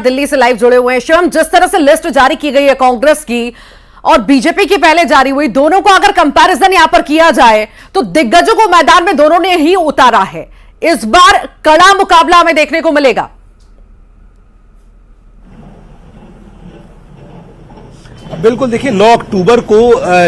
दिल्ली से लाइव जुड़े हुए हैं। शिवम, जिस तरह से लिस्ट जारी की गई है कांग्रेस की और बीजेपी की पहले जारी हुई, दोनों को अगर कंपैरिजन यहां पर किया जाए तो दिग्गजों को मैदान में दोनों ने ही उतारा है। इस बार कड़ा मुकाबला हमें देखने को मिलेगा। बिल्कुल, देखिए 9 अक्टूबर को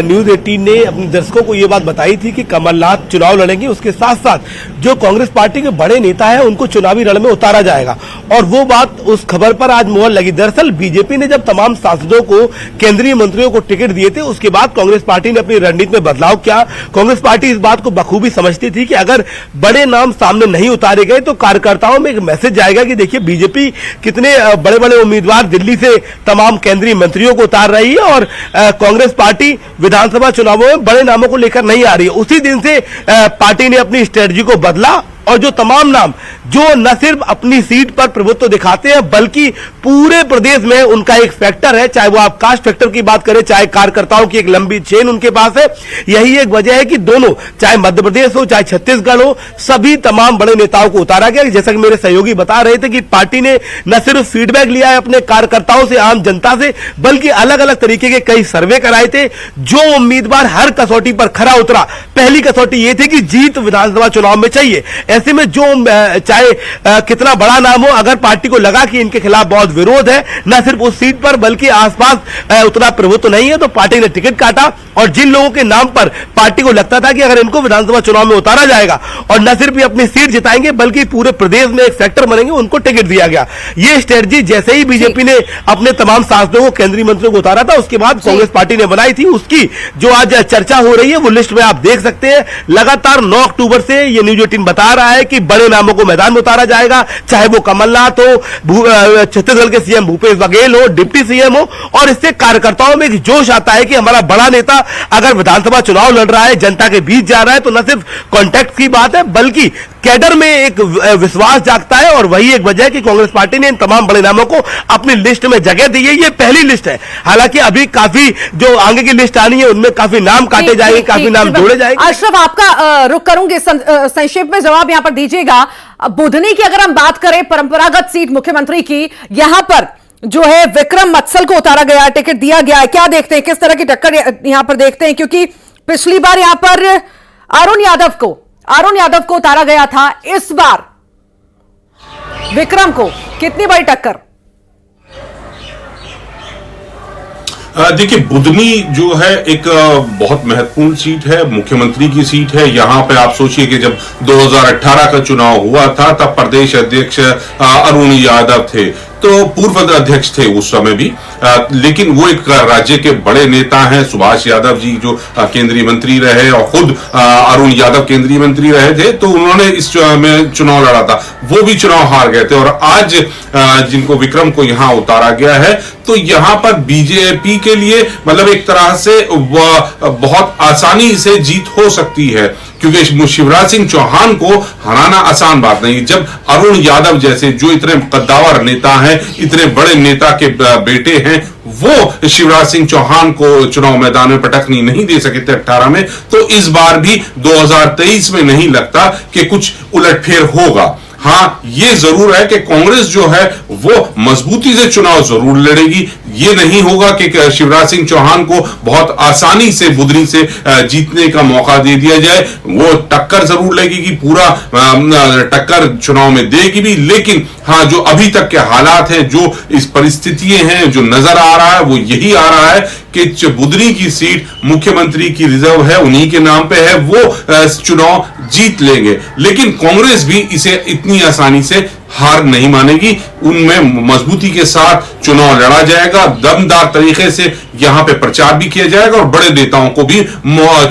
न्यूज 18 ने अपने दर्शकों को ये बात बताई थी कि कमलनाथ चुनाव लड़ेंगे, उसके साथ साथ जो कांग्रेस पार्टी के बड़े नेता हैं उनको चुनावी रण में उतारा जाएगा। और वो बात, उस खबर पर आज मोहर लगी। दरअसल बीजेपी ने जब तमाम सांसदों को, केंद्रीय मंत्रियों को टिकट दिए थे, उसके बाद कांग्रेस पार्टी ने अपनी रणनीति में बदलाव किया। कांग्रेस पार्टी इस बात को बखूबी समझती थी कि अगर बड़े नाम सामने नहीं उतारे गए तो कार्यकर्ताओं में एक मैसेज जाएगा कि देखिए बीजेपी कितने बड़े बड़े उम्मीदवार दिल्ली से तमाम केंद्रीय मंत्रियों को उतार रही है और कांग्रेस पार्टी विधानसभा चुनावों में बड़े नामों को लेकर नहीं आ रही है। उसी दिन से पार्टी ने अपनी स्ट्रेटजी को बदला और जो तमाम नाम जो न सिर्फ अपनी सीट पर प्रभुत्व दिखाते हैं बल्कि पूरे प्रदेश में उनका एक फैक्टर है, चाहे वो आप कास्ट फैक्टर की बात करें, चाहे कार्यकर्ताओं की एक लंबी चेन उनके पास है। यही एक वजह है कि दोनों, चाहे मध्य प्रदेश हो चाहे छत्तीसगढ़ हो, सभी तमाम बड़े नेताओं को उतारा गया। जैसा कि मेरे सहयोगी बता रहे थे कि पार्टी ने न सिर्फ फीडबैक लिया है अपने कार्यकर्ताओं से, आम जनता से, बल्कि अलग अलग तरीके के कई सर्वे कराए थे। जो उम्मीदवार हर कसौटी पर खरा उतरा, पहली कसौटी यह थी कि जीत विधानसभा चुनाव में चाहिए। ऐसे में जो चाहे कितना बड़ा नाम हो, अगर पार्टी को लगा कि इनके खिलाफ बहुत विरोध है, न सिर्फ उस सीट पर बल्कि आसपास उतना प्रभुत्व नहीं है, तो पार्टी ने टिकट काटा। और जिन लोगों के नाम पर पार्टी को लगता था कि अगर इनको विधानसभा चुनाव में उतारा जाएगा और न सिर्फ ये अपनी सीट जिताएंगे बल्कि पूरे प्रदेश में एक फैक्टर बनेंगे, उनको टिकट दिया गया। ये स्ट्रेटजी जैसे ही बीजेपी ने अपने तमाम सांसदों को, केंद्रीय मंत्रियों को उतारा था, उसके बाद कांग्रेस पार्टी ने बनाई थी। उसकी जो आज चर्चा हो रही है वो लिस्ट में आप देख सकते हैं। लगातार 9 अक्टूबर से ये न्यूज 18 बता रहा है कि बड़े नामों को मैदान में उतारा जाएगा, चाहे वो कमलनाथ हो, छत्तीसगढ़ के सीएम भूपेश बघेल हो, डिप्टी सीएम हो। और इससे कार्यकर्ताओं में एक जोश आता है कि हमारा बड़ा नेता अगर विधानसभा चुनाव लड़ रहा है, जनता के बीच जा रहा है, तो न सिर्फ कॉन्टैक्ट की बात है बल्कि कैडर में एक विश्वास जागता है। और वही एक वजह है कि कांग्रेस पार्टी ने इन तमाम बड़े नामों को अपनी लिस्ट में जगह दी है। ये पहली लिस्ट है, हालांकि अभी काफी जो आगे की लिस्ट आनी है उनमें काफी नाम काटे जाएंगे, काफी नाम जोड़े जाएंगे। अशरफ, आपका रुख करूंगी, संक्षेप में जवाब यहां पर दीजिएगा। बुधनी की अगर हम बात करें, परंपरागत सीट मुख्यमंत्री की, यहां पर जो है विक्रम मत्सल को उतारा गया, टिकट दिया गया है। क्या देखते हैं, किस तरह की टक्कर यहां पर देखते हैं? क्योंकि पिछली बार यहां पर अरुण यादव को उतारा गया था, इस बार विक्रम को कितनी बड़ी टक्कर? देखिए, बुधनी जो है एक बहुत महत्वपूर्ण सीट है, मुख्यमंत्री की सीट है। यहाँ पे आप सोचिए कि जब 2018 का चुनाव हुआ था तब प्रदेश अध्यक्ष अरुण यादव थे, तो पूर्व अध्यक्ष थे उस समय भी, लेकिन वो एक राज्य के बड़े नेता हैं। सुभाष यादव जी जो केंद्रीय मंत्री रहे और खुद अरुण यादव केंद्रीय मंत्री रहे थे, तो उन्होंने इस में चुनाव लड़ा था, वो भी चुनाव हार गए थे। और आज जिनको विक्रम को यहां उतारा गया है, तो यहां पर बीजेपी के लिए मतलब एक तरह से बहुत आसानी से जीत हो सकती है, क्योंकि शिवराज सिंह चौहान को हराना आसान बात नहीं। जब अरुण यादव जैसे जो इतने कद्दावर नेता हैं, इतने बड़े नेता के बेटे हैं, वो शिवराज सिंह चौहान को चुनाव मैदान में पटकनी नहीं दे सके थे 18 में, तो इस बार भी 2023 में नहीं लगता कि कुछ उलटफेर होगा। हाँ, ये जरूर है कि कांग्रेस जो है वो मजबूती से चुनाव जरूर लड़ेगी। ये नहीं होगा कि शिवराज सिंह चौहान को बहुत आसानी से बुधनी से जीतने का मौका दे दिया जाए। वो टक्कर जरूर लगेगी, पूरा टक्कर चुनाव में देगी भी। लेकिन हाँ, जो अभी तक के हालात हैं, जो इस परिस्थितियां हैं, जो नजर आ रहा है वो यही आ रहा है कि बुधनी की सीट मुख्यमंत्री की रिजर्व है, उन्हीं के नाम पे है, वो चुनाव जीत लेंगे। लेकिन कांग्रेस भी इसे इतनी आसानी से हार नहीं मानेगी। उनमें मजबूती के साथ चुनाव लड़ा जाएगा, दमदार तरीके से यहां पे प्रचार भी किया जाएगा और बड़े नेताओं को भी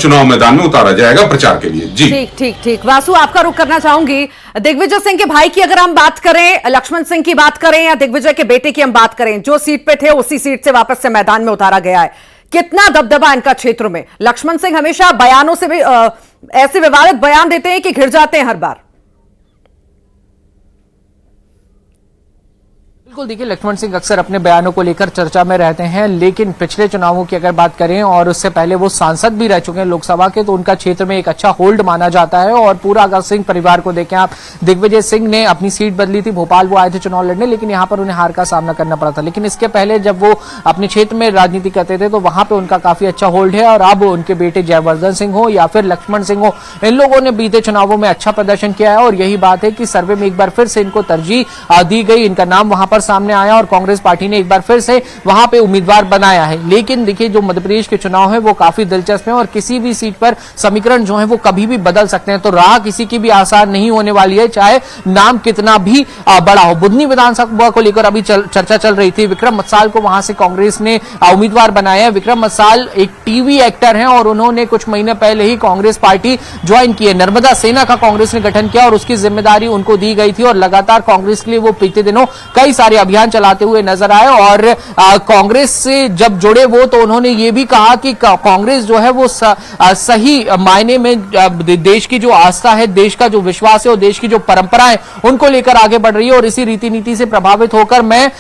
चुनाव मैदान में उतारा जाएगा प्रचार के लिए। जी ठीक। वासु, आपका रुख करना चाहूंगी। दिग्विजय सिंह के भाई की अगर हम बात करें, लक्ष्मण सिंह की बात करें, या दिग्विजय के बेटे की हम बात करें, जो सीट पे थे उसी सीट से वापस से मैदान में उतारा गया है, कितना दबदबा इनका क्षेत्र में? लक्ष्मण सिंह हमेशा बयानों से भी ऐसे विवादित बयान देते हैं कि घिर जाते हैं हर बार। बिल्कुल, देखिए लक्ष्मण सिंह अक्सर अपने बयानों को लेकर चर्चा में रहते हैं, लेकिन पिछले चुनावों की अगर बात करें और उससे पहले वो सांसद भी रह चुके हैं लोकसभा के, तो उनका क्षेत्र में एक अच्छा होल्ड माना जाता है। और पूरा अगर सिंह परिवार को देखें आप, दिग्विजय सिंह ने अपनी सीट बदली थी, भोपाल वो आए थे चुनाव लड़ने, लेकिन यहाँ पर उन्हें हार का सामना करना पड़ा था। लेकिन इसके पहले जब वो अपने क्षेत्र में राजनीति करते थे तो वहां पर उनका काफी अच्छा होल्ड है। और अब उनके बेटे जयवर्धन सिंह हो या फिर लक्ष्मण सिंह हो, इन लोगों ने बीते चुनावों में अच्छा प्रदर्शन किया है। और यही बात है कि सर्वे में एक बार फिर से इनको तरजीह दी गई, इनका नाम वहां पर सामने आया और कांग्रेस पार्टी ने एक बार फिर से वहां पे उम्मीदवार बनाया है। लेकिन देखिए जो मध्य प्रदेश के चुनाव है वो काफी दिलचस्प है और किसी भी सीट पर समीकरण जो है वो कभी भी बदल सकते हैं, तो राह किसी की भी आसान नहीं होने वाली है, चाहे नाम कितना भी बड़ा हो। बुधनी विधानसभा को लेकर अभी चर्चा चल रही थी, विक्रम मसाल को वहां से कांग्रेस ने उम्मीदवार बनाया है। विक्रम मसाल एक टीवी एक्टर हैं और उन्होंने कुछ महीने पहले ही कांग्रेस पार्टी ज्वाइन की है। नर्मदा सेना का कांग्रेस ने गठन किया और उसकी जिम्मेदारी उनको दी गई थी और लगातार कांग्रेस के लिए वो बीते दिनों कई सारे अभियान चलाते हुए नजर आए। और कांग्रेस से जब जुड़े वो, तो उन्होंने ये भी कहा कि कांग्रेस जो है वो सही मायने में देश की जो आस्था है, देश का जो विश्वास है और देश की जो परंपराएं उनको लेकर आगे बढ़ रही है और इसी रीति नीति से प्रभावित होकर मैं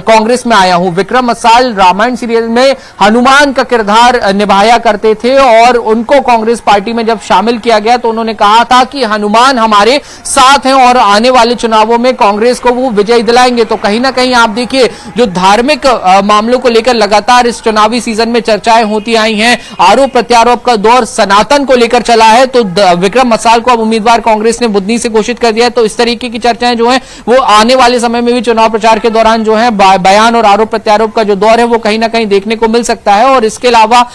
कांग्रेस में आया हूं। विक्रम मसाल रामायण सीरियल में हनुमान का किरदार निभाया करते थे और उनको कांग्रेस पार्टी में जब शामिल किया गया तो उन्होंने कहा था कि हनुमान हमारे साथ हैं और आने वाले चुनावों में कांग्रेस को वो विजय दिलाएंगे। तो कहीं ना कहीं आप देखिए जो धार्मिक मामलों को लेकर लगातार इस चुनावी सीजन में चर्चाएं होती आई हैं, आरोप प्रत्यारोप का दौर सनातन को लेकर चला है, तो विक्रम मसाल को अब उम्मीदवार कांग्रेस ने बुधनी से घोषित कर दिया है। तो इस तरीके की चर्चाएं जो है वो आने वाले समय में भी चुनाव प्रचार के दौरान जो है बयान और आरोप प्रत्यारोप का जो दौर है वो कहीं ना कहीं देखने को मिल सकता है। और इसके अलावा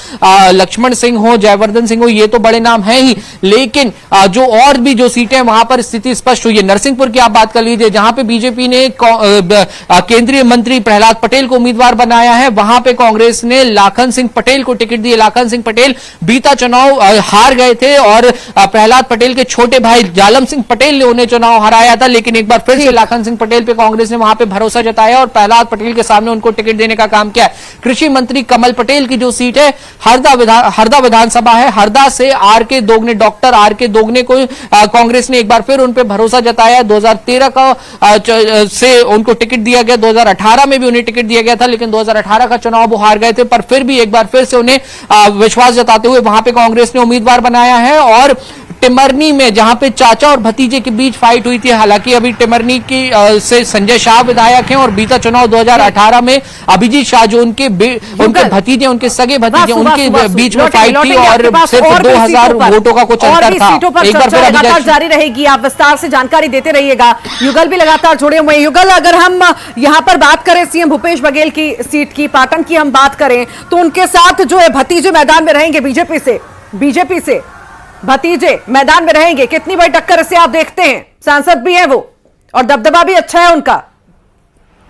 लक्ष्मण सिंह हो, जयवर्धन सिंह हो, ये तो बड़े नाम है ही, लेकिन जो और भी जो सीटें वहां पर स्थिति स्पष्ट हुई है। नरसिंहपुर की आप बात कर लीजिए, जहां पे बीजेपी ने केंद्रीय मंत्री प्रहलाद पटेल को उम्मीदवार बनाया है, वहां पे कांग्रेस ने लाखन सिंह पटेल को टिकट दी। लाखन सिंह पटेल बीता चुनाव हार गए थे और प्रहलाद पटेल के छोटे भाई जालम सिंह पटेल ने उन्हें चुनाव हराया था, लेकिन एक बार फिर से लाखन सिंह पटेल पे कांग्रेस ने वहां पे भरोसा जताया और प्रहलाद पटेल के सामने उनको टिकट देने का काम किया। कृषि मंत्री कमल पटेल की जो सीट है हरदा विधानसभा है, हरदा से डॉक्टर आर के दोगने को कांग्रेस ने एक बार फिर उन पे भरोसा जताया। 2013 का से उनको टिकट दिया गया, 2018 में भी उन्हें टिकट दिया गया था, लेकिन 2018 का चुनाव वो हार गए थे, पर फिर भी एक बार फिर से उन्हें विश्वास जताते हुए वहां पे कांग्रेस ने उम्मीदवार बनाया है। और टिमरनी में जहां पे चाचा और भतीजे के बीच फाइट हुई थी, हालांकि अभी टिमरनी की से संजय शाह विधायक हैं और बीता चुनाव 2018 में अभिजीत शाह जो उनके भतीजे, उनके सगे भतीजे, उनके बीच में फाइट थी और सिर्फ 2000 वोटों का कुछ अंतर था। एक बार फिर लगातार जारी रहेगी, आप विस्तार से जानकारी देते रहिएगा। युगल भी लगातार जुड़े हुए हैं। युगल, अगर हम यहाँ पर बात करें सीएम भूपेश बघेल की सीट की, पाटन की हम बात करें, तो उनके साथ जो है भतीजे मैदान में रहेंगे, बीजेपी से भतीजे मैदान में रहेंगे। कितनी बड़ी टक्कर से आप देखते हैं? सांसद भी है वो और दबदबा भी अच्छा है उनका।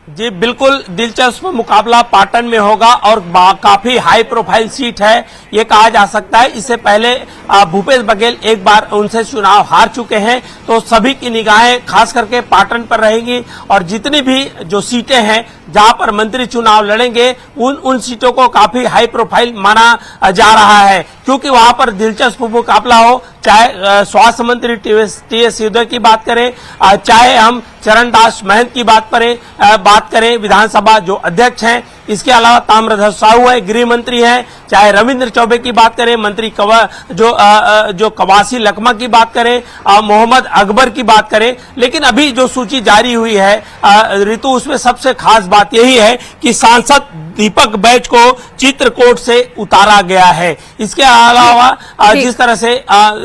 जी बिल्कुल, दिलचस्प मुकाबला पाटन में होगा और काफी हाई प्रोफाइल सीट है ये कहा जा सकता है। इससे पहले भूपेश बघेल एक बार उनसे चुनाव हार चुके हैं, तो सभी की निगाहें खास करके पाटन पर रहेंगी और जितनी भी जो सीटें हैं जहां पर मंत्री चुनाव लड़ेंगे उन सीटों को काफी हाई प्रोफाइल माना जा रहा है, क्योंकि वहां पर दिलचस्प मुकाबला हो, चाहे स्वास्थ्य मंत्री टीएस सिंहदेव की बात करें, चाहे हम चरणदास महंत की बात करें विधानसभा जो अध्यक्ष हैं, इसके अलावा ताम्रध्वज साहू है, गृह मंत्री हैं, चाहे रविंद्र चौबे की बात करें, मंत्री जो कवासी लकमा की बात करें, मोहम्मद अकबर की बात करें। लेकिन अभी जो सूची जारी हुई है ऋतु, उसमें सबसे खास बात यही है कि सांसद दीपक बैज को चित्रकूट से उतारा गया है। इसके अलावा जिस तरह से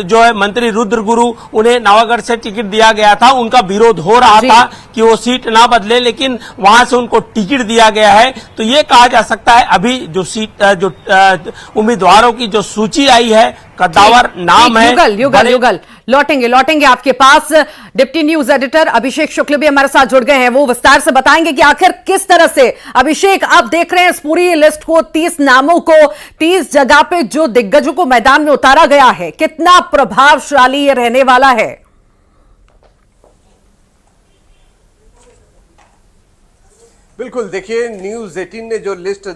जो है मंत्री रुद्र गुरु, उन्हें नवागढ़ से टिकट दिया गया था, उनका विरोध हो रहा था कि वो सीट ना बदले, लेकिन वहां से उनको टिकट दिया गया है। तो ये कहा जा सकता है अभी जो सीट जो उम्मीदवारों की जो सूची आई है, कद्दावर नाम है। युगल लौटेंगे आपके पास। डिप्टी न्यूज एडिटर अभिषेक शुक्ल भी हमारे साथ जुड़ गए हैं, वो विस्तार से बताएंगे कि आखिर किस तरह से, अभिषेक आप देख रहे हैं इस पूरी लिस्ट को, 30 नामों को 30 जगह पे जो दिग्गजों को मैदान में उतारा गया है, कितना प्रभावशाली ये रहने वाला है? बिल्कुल, देखिए न्यूज 18 ने जो लिस्ट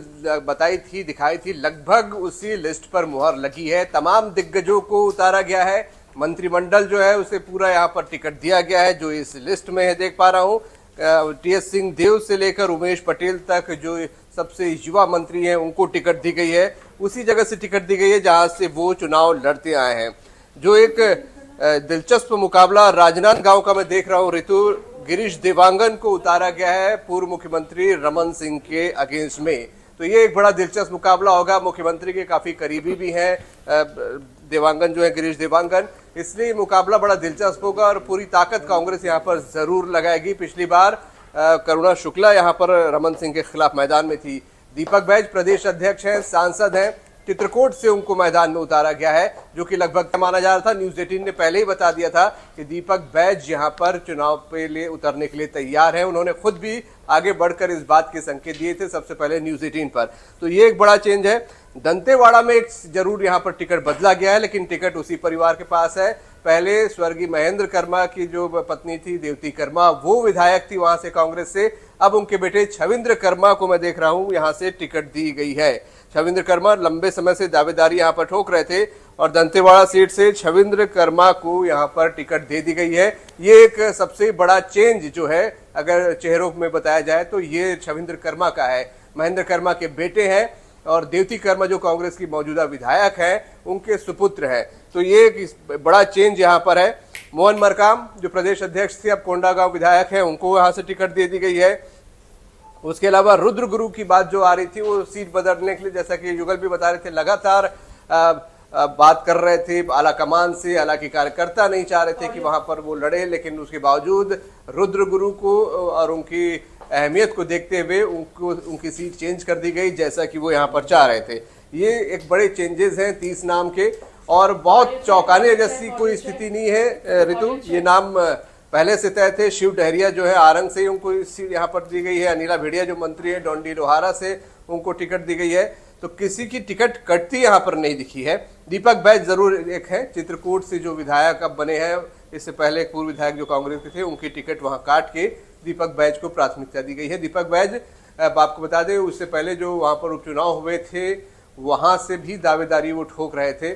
दिखाई थी, लगभग उसी लिस्ट पर मुहर लगी है। तमाम दिग्गजों को उतारा गया है, मंत्रिमंडल जो है उसे पूरा यहाँ पर टिकट दिया गया है, जो इस लिस्ट में है देख पा रहा हूँ। टीएस सिंह देव से लेकर उमेश पटेल तक जो सबसे युवा मंत्री हैं उनको टिकट दी गई है। उसी जगह से टिकट दी गई है जहां से वो चुनाव लड़ते आए हैं। जो एक दिलचस्प मुकाबला राजनांदगांव का मैं देख रहा हूं ऋतु, गिरीश देवांगन को उतारा गया है पूर्व मुख्यमंत्री रमन सिंह के अगेंस्ट में। तो ये एक बड़ा दिलचस्प मुकाबला होगा। मुख्यमंत्री के काफी करीबी भी हैं देवांगन जो है, गिरीश देवांगन, इसलिए मुकाबला बड़ा दिलचस्प होगा और पूरी ताकत कांग्रेस यहाँ पर जरूर लगाएगी। पिछली बार करुणा शुक्ला यहाँ पर रमन सिंह के खिलाफ मैदान में थी। दीपक बैज प्रदेश अध्यक्ष हैं, सांसद हैं, चित्रकूट से उनको मैदान में उतारा गया है, जो कि लगभग माना जा रहा था। न्यूज 18 ने पहले ही बता दिया था कि दीपक बैज यहाँ पर चुनाव पे लिए उतरने के लिए तैयार हैं। उन्होंने खुद भी आगे बढ़कर इस बात के संकेत दिए थे सबसे पहले न्यूज 18 पर। तो ये एक बड़ा चेंज है। दंतेवाड़ा में एक जरूर यहाँ पर टिकट बदला गया है, लेकिन टिकट उसी परिवार के पास है। पहले स्वर्गीय महेंद्र कर्मा की जो पत्नी थी देवती कर्मा, वो विधायक थी वहां से कांग्रेस से। अब उनके बेटे छविंद्र कर्मा को मैं देख रहा हूं यहाँ से टिकट दी गई है। छविंद्र कर्मा लंबे समय से दावेदारी यहाँ पर ठोक रहे थे और दंतेवाड़ा सीट से छविंद्र कर्मा को यहाँ पर टिकट दे दी गई है। ये एक सबसे बड़ा चेंज जो है अगर चेहरों में बताया जाए तो ये छविंद्र कर्मा का है। महेंद्र कर्मा के बेटे हैं और देवती कर्मा जो कांग्रेस की मौजूदा विधायक है उनके सुपुत्र है। तो ये एक बड़ा चेंज यहाँ पर है। मोहन मरकाम जो प्रदेश अध्यक्ष थे अब कोंडागांव विधायक है, उनको यहाँ से टिकट दे दी गई है। उसके अलावा रुद्र गुरु की बात जो आ रही थी वो सीट बदलने के लिए, जैसा कि युगल भी बता रहे थे, लगातार बात कर रहे थे आला कमान से। हालांकि कार्यकर्ता नहीं चाह रहे थे कि वहां पर वो लड़े, लेकिन उसके बावजूद रुद्र गुरु को और उनकी अहमियत को देखते हुए उनकी सीट चेंज कर दी गई, जैसा कि वो यहाँ पर चाह रहे थे। ये एक बड़े चेंजेस हैं 30 नाम के और बहुत चौंकाने जैसी कोई स्थिति नहीं है ऋतु। ये नाम पहले से तय थे। शिव डहरिया जो है आरंग से उनको सीट यहाँ पर दी गई है। अनिला भेड़िया जो मंत्री है डोंडी लोहारा से उनको टिकट दी गई है। तो किसी की टिकट कटती यहाँ पर नहीं दिखी है। दीपक बैज जरूर एक है, चित्रकूट से जो विधायक अब बने हैं, इससे पहले एक पूर्व विधायक जो कांग्रेस के थे उनकी टिकट वहां काट के दीपक बैज को प्राथमिकता दी गई है। दीपक बैज आपको बता दें उससे पहले जो वहां पर उपचुनाव हुए थे वहां से भी दावेदारी वो ठोक रहे थे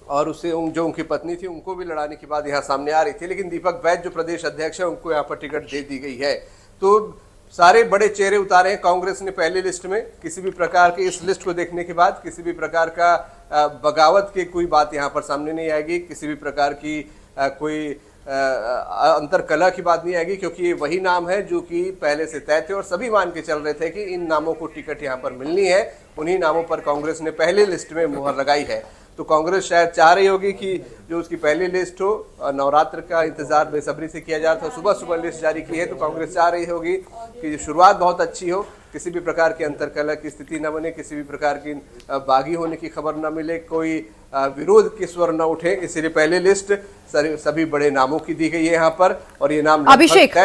और उससे जो उनकी पत्नी थी उनको भी लड़ाने की बात यहाँ सामने आ रही थी। लेकिन दीपक बैज जो प्रदेश अध्यक्ष है उनको यहाँ पर टिकट दे दी गई है। तो सारे बड़े चेहरे उतारे हैं कांग्रेस ने पहली लिस्ट में। किसी भी प्रकार की इस लिस्ट को देखने के बाद किसी भी प्रकार का बगावत की कोई बात यहाँ पर सामने नहीं आएगी, किसी भी प्रकार की कोई अंतर कला की बात नहीं आएगी, क्योंकि ये वही नाम है जो कि पहले से तय थे और सभी मान के चल रहे थे कि इन नामों को टिकट यहाँ पर मिलनी है। उन्हीं नामों पर कांग्रेस ने पहले लिस्ट में मुहर लगाई है। तो कांग्रेस शायद चाह रही होगी कि जो उसकी पहली लिस्ट हो, नवरात्र का इंतजार बेसब्री से किया जा रहा था, सुबह सुबह लिस्ट जारी की है, तो कांग्रेस चाह रही होगी कि शुरुआत बहुत अच्छी हो, किसी भी प्रकार की अंतरकलह की स्थिति न बने, किसी भी प्रकार की बागी होने की खबर न मिले, कोई विरोध के स्वर न उठे, इसलिए पहले लिस्ट सभी बड़े नामों की दी गई है यहाँ पर। और ये नाम अभिषेक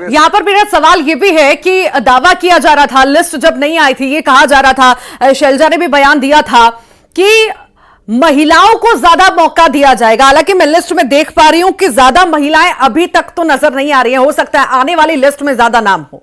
यहाँ पर मेरा सवाल ये भी है कि दावा किया जा रहा था, लिस्ट जब नहीं आई थी ये कहा जा रहा था, शैलजा ने भी बयान दिया था कि महिलाओं को ज्यादा मौका दिया जाएगा। हालांकि मैं लिस्ट में देख पा रही हूं कि ज्यादा महिलाएं अभी तक तो नजर नहीं आ रही हैं। हो सकता है आने वाली लिस्ट में ज्यादा नाम हो।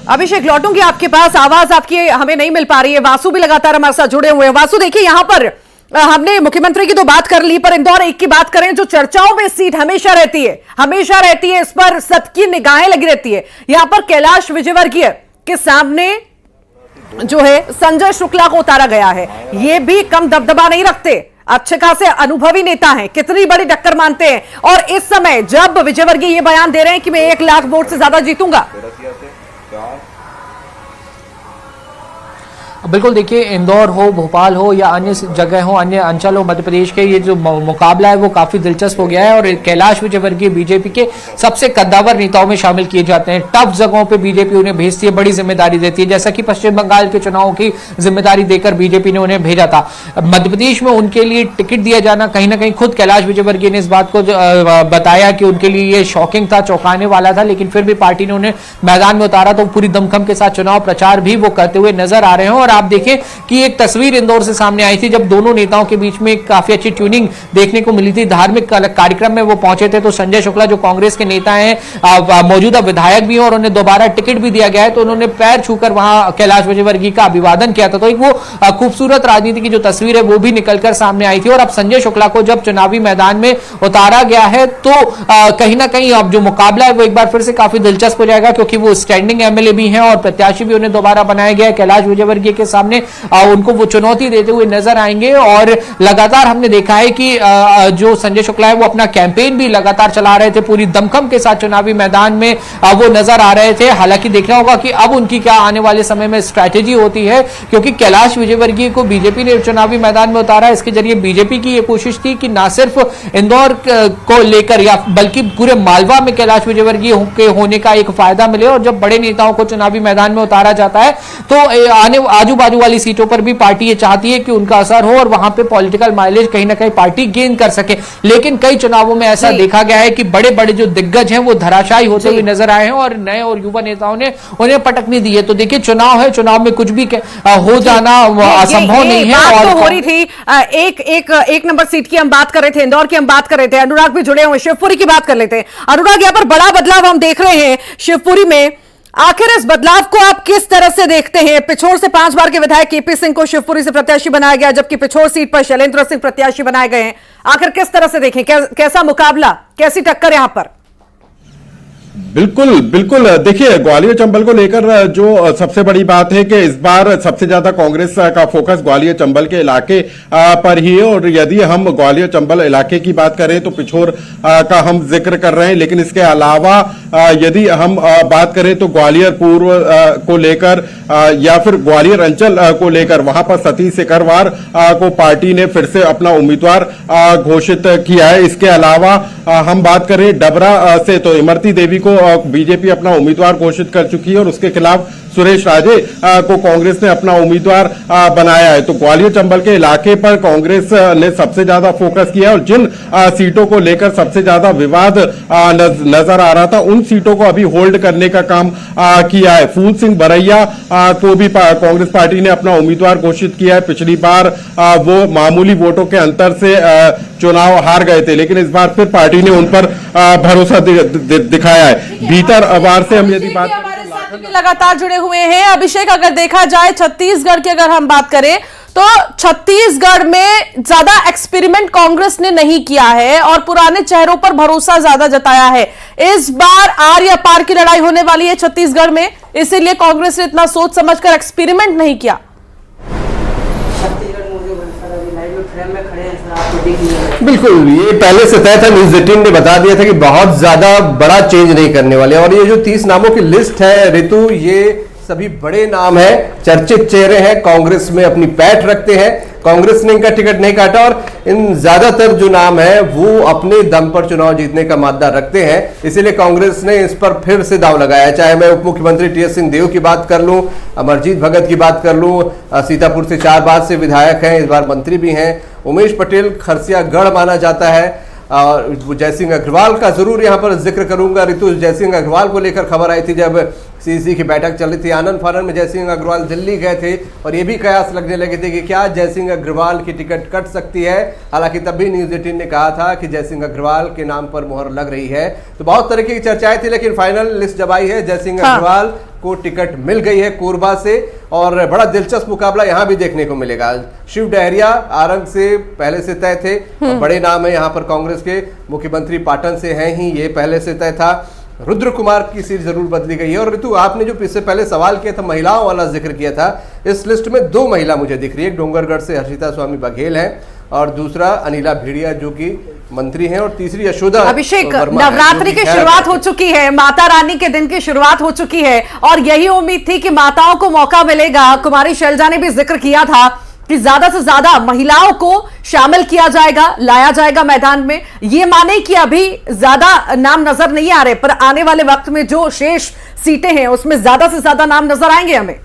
अभिषेक लौटूंगी आपके पास, आवाज आपकी हमें नहीं मिल पा रही है। वासु भी लगातार हमारे साथ जुड़े हुए हैं। वासु देखिए, यहां पर हमने मुख्यमंत्री की तो बात कर ली, पर इंदौर एक की बात करें जो चर्चाओं में सीट हमेशा रहती है, इस पर सबकी निगाहें लगी रहती है। यहां पर कैलाश विजयवर्गीय के सामने जो है संजय शुक्ला को उतारा गया है। ये भी कम दबदबा नहीं रखते, अच्छे खासे अनुभवी नेता हैं, कितनी बड़ी टक्कर मानते हैं। और इस समय जब विजयवर्गीय ये बयान दे रहे हैं कि मैं 1 लाख वोट से ज्यादा जीतूंगा। बिल्कुल, देखिए इंदौर हो, भोपाल हो या अन्य जगह हो, अन्य अंचल हो मध्य प्रदेश के, ये जो मुकाबला है वो काफी दिलचस्प हो गया है और कैलाश विजयवर्गीय बीजेपी के सबसे कद्दावर नेताओं में शामिल किए जाते हैं। टफ जगहों पे बीजेपी उन्हें भेजती है, बड़ी जिम्मेदारी देती है, जैसा कि पश्चिम बंगाल के चुनाव की जिम्मेदारी देकर बीजेपी ने उन्हें भेजा था। मध्य प्रदेश में उनके लिए टिकट दिया जाना कहीं ना कहीं, खुद कैलाश विजयवर्गीय ने इस बात को बताया कि उनके लिए ये शॉकिंग था, चौंकाने वाला था, लेकिन फिर भी पार्टी ने उन्हें मैदान में उतारा तो पूरी दमखम के साथ चुनाव प्रचार भी वो करते हुए नजर आ रहे हैं। और आप देखें कि एक तस्वीर इंदौर से सामने आई थी जब दोनों नेताओं के बीच में काफी अच्छी ट्यूनिंग देखने को मिली थी। धार्मिक कार्यक्रम में वो पहुंचे थे, तो संजय शुक्ला जो कांग्रेस के नेता हैं, मौजूदा विधायक भी हैं और उन्हें दोबारा टिकट भी दिया गया है, तो उन्होंने पैर छूकर वहां कैलाश विजयवर्गीय का अभिवादन किया था। तो एक वो खूबसूरत राजनीति की जो तस्वीर है वो भी निकलकर सामने आई थी। और अब संजय शुक्ला को जब चुनावी मैदान में उतारा गया है तो कहीं ना कहीं अब जो मुकाबला है वो एक बार फिर से काफी दिलचस्प हो जाएगा, क्योंकि वो स्टैंडिंग एमएलए भी हैं और प्रत्याशी भी उन्हें दोबारा बनाया गया है। कैलाश विजयवर्गीय के सामने उनको वो चुनौती देते हुए नजर आएंगे। और लगातार हमने देखा है कि जो संजय शुक्ला है वो अपना कैंपेन भी लगातार चला रहे थे, पूरी दमखम के साथ चुनावी मैदान में वो नजर आ रहे थे। हालांकि देखना होगा कि अब उनकी क्या आने वाले समय में स्ट्रैटेजी होती है, क्योंकि कैलाश विजयवर्गीय को बीजेपी ने चुनावी मैदान में उतारा। इसके जरिए बीजेपी की यह कोशिश थी कि ना सिर्फ इंदौर को लेकर या बल्कि पूरे मालवा में कैलाश विजयवर्गीय के होने का एक फायदा मिले। और जब बड़े नेताओं को चुनावी मैदान में उतारा जाता है तो आने आजू बाजू वाली सीटों पर भी पार्टी ये चाहती है कि उनका असर हो और वहां पे पॉलिटिकल माइलेज कहीं ना कहीं पार्टी गेन कर सके। लेकिन कई चुनावों में ऐसा देखा गया है कि बड़े बड़े जो दिग्गज हैं वो धराशायी होते हुए नजर आए हैं और नए और युवा नेताओं ने उन्हें पटकनी दी है। तो देखिए, चुनाव है, चुनाव में कुछ भी हो जाना असंभव नहीं है। बात और तो हो रही थी एक नंबर सीट की हम बात कर रहे थे, इंदौर की हम बात कर रहे थे, अनुराग भी जुड़े हुए, शिवपुरी की बात कर लेते हैं। अनुराग, यहाँ पर बड़ा बदलाव हम देख रहे हैं शिवपुरी में, आखिर इस बदलाव को आप किस तरह से देखते हैं? पिछोर से 5 बार के विधायक केपी सिंह को शिवपुरी से प्रत्याशी बनाया गया, जबकि पिछोर सीट पर शैलेंद्र सिंह प्रत्याशी बनाए गए हैं। आखिर किस तरह से देखें, कैसा मुकाबला, कैसी टक्कर यहां पर? बिल्कुल बिल्कुल, देखिए ग्वालियर चंबल को लेकर जो सबसे बड़ी बात है कि इस बार सबसे ज्यादा कांग्रेस का फोकस ग्वालियर चंबल के इलाके पर ही है। और यदि हम ग्वालियर चंबल इलाके की बात करें तो पिछोर का हम जिक्र कर रहे हैं, लेकिन इसके अलावा यदि हम बात करें तो ग्वालियर पूर्व को लेकर या फिर ग्वालियर अंचल को लेकर वहां पर सतीश सिकरवार को पार्टी ने फिर से अपना उम्मीदवार घोषित किया है। इसके अलावा हम बात करें डबरा से तो इमरती देवी को बीजेपी अपना उम्मीदवार घोषित कर चुकी है और उसके खिलाफ सुरेश राजे को कांग्रेस ने अपना उम्मीदवार बनाया है। तो ग्वालियर चंबल के इलाके पर कांग्रेस ने सबसे ज्यादा फोकस किया है और जिन सीटों को लेकर सबसे ज्यादा विवाद नजर आ रहा था उन सीटों को अभी होल्ड करने का काम किया है। फूल सिंह बरैया को भी कांग्रेस पार्टी ने अपना उम्मीदवार घोषित किया है। पिछली बार वो मामूली वोटों के अंतर से चुनाव हार गए थे, लेकिन इस बार फिर पार्टी ने उन पर भरोसा दिखाया है। भीतर अवार से हम यदि बात लगातार जुड़े हुए हैं अभिषेक, अगर देखा जाए छत्तीसगढ़ की अगर हम बात करें तो छत्तीसगढ़ में ज्यादा एक्सपेरिमेंट कांग्रेस ने नहीं किया है और पुराने चेहरों पर भरोसा ज्यादा जताया है। इस बार आर या पार की लड़ाई होने वाली है छत्तीसगढ़ में, इसीलिए कांग्रेस ने इतना सोच समझकर एक्सपेरिमेंट नहीं किया। बिल्कुल, ये पहले से तय था, न्यूज 18 ने बता दिया था कि बहुत ज्यादा बड़ा चेंज नहीं करने वाले। और ये जो 30 नामों की लिस्ट है ऋतु, ये सभी बड़े नाम हैं, चर्चित चेहरे हैं, कांग्रेस में अपनी पैठ रखते हैं। कांग्रेस ने इनका टिकट नहीं काटा और इन ज्यादातर जो नाम है वो अपने दम पर चुनाव जीतने का मादा रखते हैं, इसीलिए कांग्रेस ने इस पर फिर से दांव लगाया। चाहे मैं उप मुख्यमंत्री टीएस सिंहदेव की बात कर लूं, अमरजीत भगत की बात कर लूं, सीतापुर से 4 बार से विधायक हैं, इस बार मंत्री भी हैं, उमेश पटेल खरसियागढ़ माना जाता है, और जयसिंह अग्रवाल का जरूर यहां पर जिक्र करूंगा। ऋतु, जयसिंह अग्रवाल को लेकर खबर आई थी जब सीसी की बैठक चल रही थी, आनंद फानन में जयसिंह अग्रवाल दिल्ली गए थे और ये भी कयास लगने लगे थे कि क्या जयसिंह अग्रवाल की टिकट कट सकती है। हालांकि तब भी न्यूज 18 ने कहा था कि जयसिंह अग्रवाल के नाम पर मुहर लग रही है। तो बहुत तरह की चर्चाएं थी, लेकिन फाइनल लिस्ट जब आई है जयसिंह अग्रवाल को टिकट मिल गई है कोरबा से। और बड़ा दिलचस्प मुकाबला यहां भी देखने को मिलेगा। शिव डहरिया आरंग से पहले से तय थे, बड़े नाम है यहां पर कांग्रेस के, मुख्यमंत्री पाटन से हैं ही, ये पहले से तय था। रुद्र कुमार की सीट जरूर बदली गई है। और ऋतु, आपने जो इससे पहले सवाल किया था, महिलाओं वाला जिक्र किया था, इस लिस्ट में 2 महिला मुझे दिख रही है। डोंगरगढ़ से हर्षिता स्वामी बघेल है और दूसरा अनिला भेड़िया जो कि मंत्री हैं, और तीसरी यशोदा। अभिषेक, नवरात्रि की शुरुआत हो चुकी है, माता रानी के दिन की शुरुआत हो चुकी है और यही उम्मीद थी कि माताओं को मौका मिलेगा। कुमारी शैलजा ने भी जिक्र किया था कि ज्यादा से ज्यादा महिलाओं को शामिल किया जाएगा, लाया जाएगा मैदान में। ये माने कि अभी ज्यादा नाम नजर नहीं आ रहे, पर आने वाले वक्त में जो शेष सीटें हैं उसमें ज्यादा से ज्यादा नाम नजर आएंगे हमें।